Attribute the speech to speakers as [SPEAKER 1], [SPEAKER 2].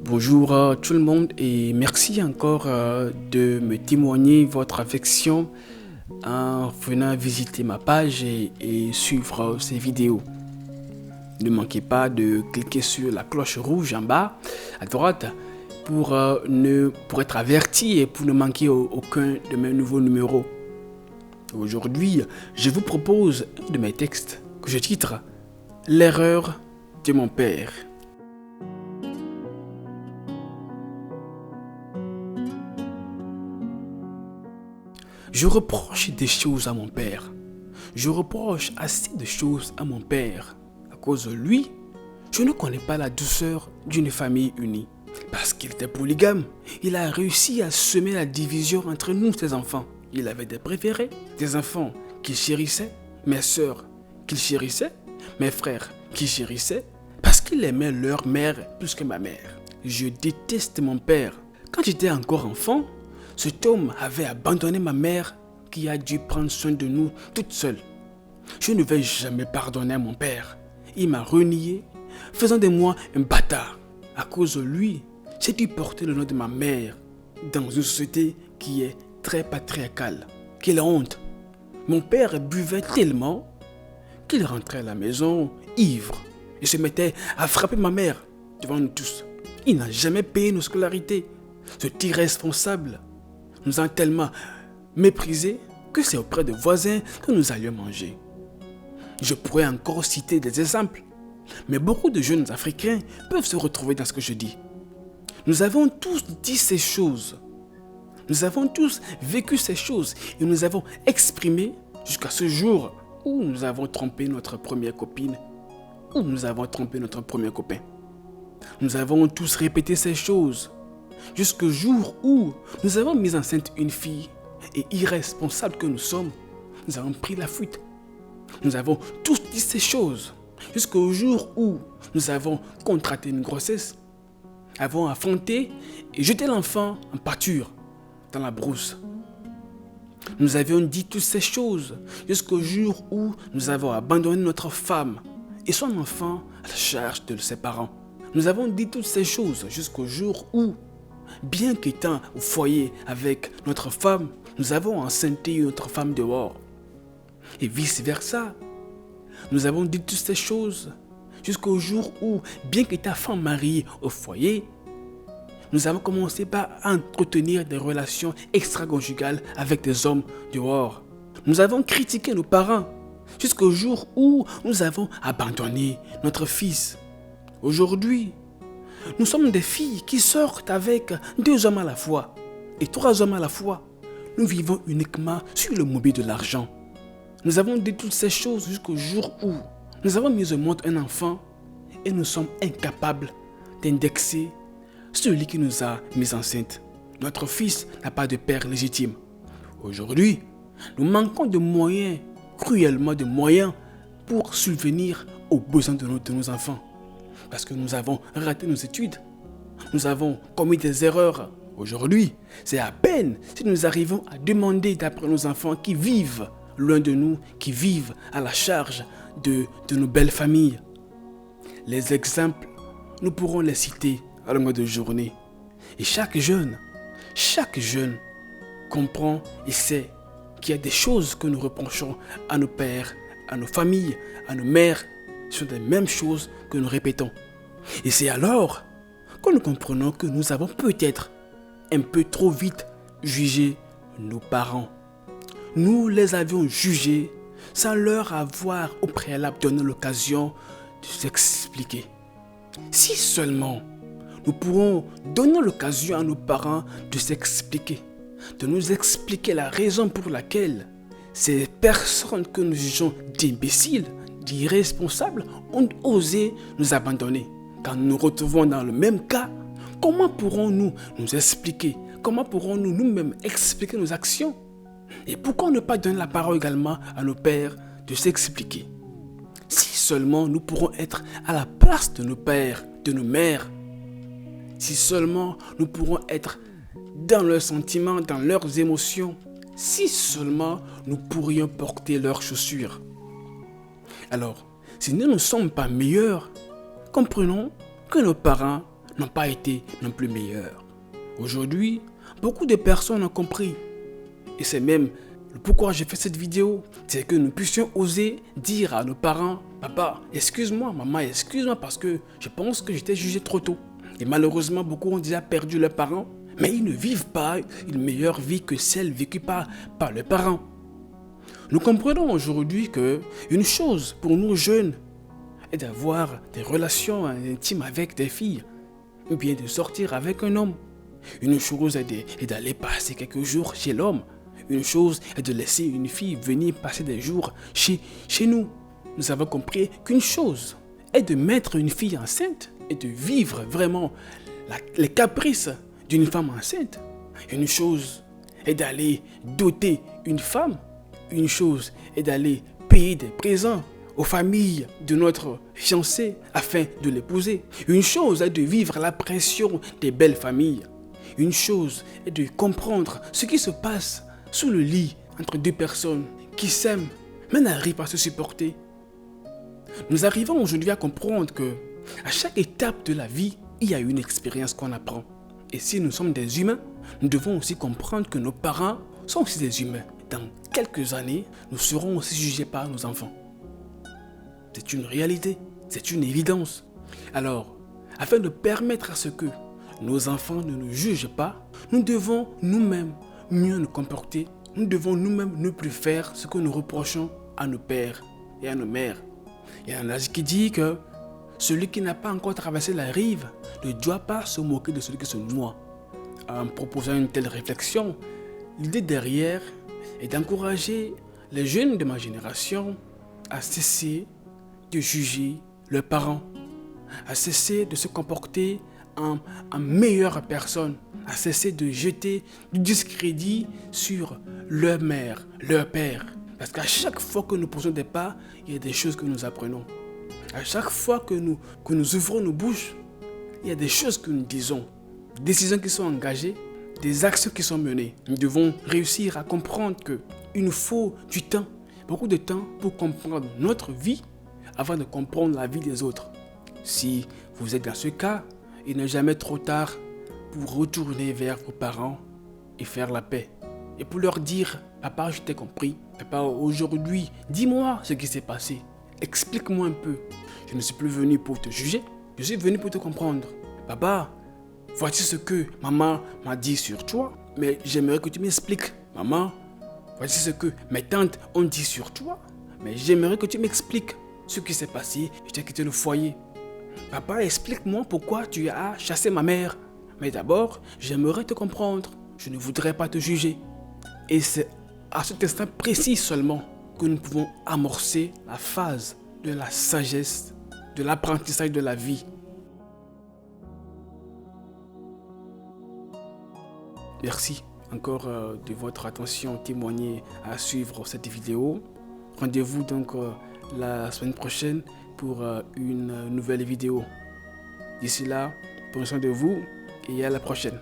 [SPEAKER 1] Bonjour à tout le monde et merci encore de me témoigner votre affection en venant visiter ma page et suivre ces vidéos. Ne manquez pas de cliquer sur la cloche rouge en bas à droite pour être averti et pour ne manquer aucun de mes nouveaux numéros. Aujourd'hui, je vous propose un de mes textes que je titre « L'erreur de mon père ». Je reproche des choses à mon père. Je reproche assez de choses à mon père. À cause de lui, je ne connais pas la douceur d'une famille unie. Parce qu'il était polygame, il a réussi à semer la division entre nous, ses enfants. Il avait des préférés, des enfants qu'il chérissait, mes sœurs qu'il chérissait, mes frères qu'il chérissait, parce qu'il aimait leur mère plus que ma mère. Je déteste mon père. Quand j'étais encore enfant, cet homme avait abandonné ma mère qui a dû prendre soin de nous toute seule. Je ne vais jamais pardonner à mon père. Il m'a renié, faisant de moi un bâtard. À cause de lui, j'ai dû porter le nom de ma mère dans une société qui est très patriarcale. Quelle honte! Mon père buvait tellement qu'il rentrait à la maison ivre et se mettait à frapper ma mère devant nous tous. Il n'a jamais payé nos scolarités. Ce irresponsable nous a tellement méprisés que c'est auprès de voisins que nous allions manger. Je pourrais encore citer des exemples, mais beaucoup de jeunes Africains peuvent se retrouver dans ce que je dis. Nous avons tous dit ces choses. Nous avons tous vécu ces choses et nous avons exprimé jusqu'à ce jour où nous avons trompé notre première copine, où nous avons trompé notre premier copain. Nous avons tous répété ces choses jusqu'au jour où nous avons mis enceinte une fille et irresponsables que nous sommes, nous avons pris la fuite. Nous avons tous dit ces choses jusqu'au jour où nous avons contracté une grossesse, avons affronté et jeté l'enfant en pâture dans la brousse. Nous avions dit toutes ces choses jusqu'au jour où nous avons abandonné notre femme et son enfant à la charge de ses parents. Nous avons dit toutes ces choses jusqu'au jour où, bien qu'étant au foyer avec notre femme, nous avons enceinté notre femme dehors. Et vice-versa. Nous avons dit toutes ces choses jusqu'au jour où, bien qu'étant femme mariée au foyer, nous avons commencé par entretenir des relations extra-conjugales avec des hommes dehors. Nous avons critiqué nos parents jusqu'au jour où nous avons abandonné notre fils. Aujourd'hui, nous sommes des filles qui sortent avec 2 hommes à la fois et 3 hommes à la fois. Nous vivons uniquement sur le mobile de l'argent. Nous avons dit toutes ces choses jusqu'au jour où nous avons mis au monde un enfant et nous sommes incapables d'indexer celui qui nous a mis enceinte. Notre fils n'a pas de père légitime. Aujourd'hui, nous manquons de moyens, cruellement de moyens, pour subvenir aux besoins de nos enfants. Parce que nous avons raté nos études. Nous avons commis des erreurs. Aujourd'hui, c'est à peine si nous arrivons à demander d'après nos enfants qui vivent loin de nous, qui vivent à la charge de nos belles familles. Les exemples, nous pourrons les citer à longueur de journée. Et chaque jeune comprend et sait qu'il y a des choses que nous reprochons à nos pères, à nos familles, à nos mères. Ce sont les mêmes choses que nous répétons. Et c'est alors que nous comprenons que nous avons peut-être un peu trop vite jugé nos parents. Nous les avions jugés sans leur avoir au préalable donné l'occasion de s'expliquer. Si seulement nous pourrons donner l'occasion à nos parents de s'expliquer, de nous expliquer la raison pour laquelle ces personnes que nous jugeons d'imbéciles, d'irresponsables, ont osé nous abandonner. Quand nous nous retrouvons dans le même cas, comment pourrons-nous nous expliquer? Comment pourrons-nous nous-mêmes expliquer nos actions? Et pourquoi ne pas donner la parole également à nos pères de s'expliquer? Si seulement nous pourrons être à la place de nos pères, de nos mères, si seulement nous pourrons être dans leurs sentiments, dans leurs émotions, si seulement nous pourrions porter leurs chaussures. Alors, si nous ne sommes pas meilleurs, comprenons que nos parents n'ont pas été non plus meilleurs. Aujourd'hui, beaucoup de personnes ont compris. Et c'est même pourquoi j'ai fait cette vidéo. C'est que nous puissions oser dire à nos parents, papa, excuse-moi, maman, excuse-moi parce que je pense que j'étais jugé trop tôt. Et malheureusement, beaucoup ont déjà perdu leurs parents, mais ils ne vivent pas une meilleure vie que celle vécue par leurs parents. Nous comprenons aujourd'hui que une chose pour nous jeunes est d'avoir des relations intimes avec des filles, ou bien de sortir avec un homme. Une chose est d'aller passer quelques jours chez l'homme. Une chose est de laisser une fille venir passer des jours chez nous. Nous avons compris qu'une chose est de mettre une fille enceinte et de vivre vraiment les caprices d'une femme enceinte. Une chose est d'aller doter une femme. Une chose est d'aller payer des présents aux familles de notre fiancé afin de l'épouser. Une chose est de vivre la pression des belles familles. Une chose est de comprendre ce qui se passe sous le lit entre deux personnes qui s'aiment mais n'arrivent pas à se supporter. Nous arrivons aujourd'hui à comprendre que à chaque étape de la vie, il y a une expérience qu'on apprend. Et si nous sommes des humains, nous devons aussi comprendre que nos parents sont aussi des humains. Dans quelques années, nous serons aussi jugés par nos enfants. C'est une réalité, c'est une évidence. Alors, afin de permettre à ce que nos enfants ne nous jugent pas, nous devons nous-mêmes mieux nous comporter. Nous devons nous-mêmes ne plus faire ce que nous reprochons à nos pères et à nos mères. Il y a un adage qui dit que celui qui n'a pas encore traversé la rive ne doit pas se moquer de celui qui se noie. En proposant une telle réflexion, l'idée derrière est d'encourager les jeunes de ma génération à cesser de juger leurs parents, à cesser de se comporter en meilleure personne, à cesser de jeter du discrédit sur leur mère, leur père. Parce qu'à chaque fois que nous posons des pas, il y a des choses que nous apprenons. À chaque fois que nous ouvrons nos bouches, il y a des choses que nous disons, des décisions qui sont engagées, des actions qui sont menées. Nous devons réussir à comprendre qu'il nous faut du temps, beaucoup de temps pour comprendre notre vie avant de comprendre la vie des autres. Si vous êtes dans ce cas, il n'est jamais trop tard pour retourner vers vos parents et faire la paix. Et pour leur dire, papa, je t'ai compris. Papa, aujourd'hui, dis-moi ce qui s'est passé. Explique-moi un peu. Je ne suis plus venu pour te juger, je suis venu pour te comprendre. Papa, voici ce que maman m'a dit sur toi, mais j'aimerais que tu m'expliques. Maman, voici ce que mes tantes ont dit sur toi, mais j'aimerais que tu m'expliques ce qui s'est passé. Je t'ai quitté le foyer. Papa, explique-moi pourquoi tu as chassé ma mère. Mais d'abord, j'aimerais te comprendre. Je ne voudrais pas te juger. Et c'est à cet instant précis seulement que nous pouvons amorcer la phase de la sagesse, de l'apprentissage de la vie. Merci encore de votre attention témoignée à suivre cette vidéo. Rendez-vous donc la semaine prochaine pour une nouvelle vidéo. D'ici là, prenez soin de vous et à la prochaine.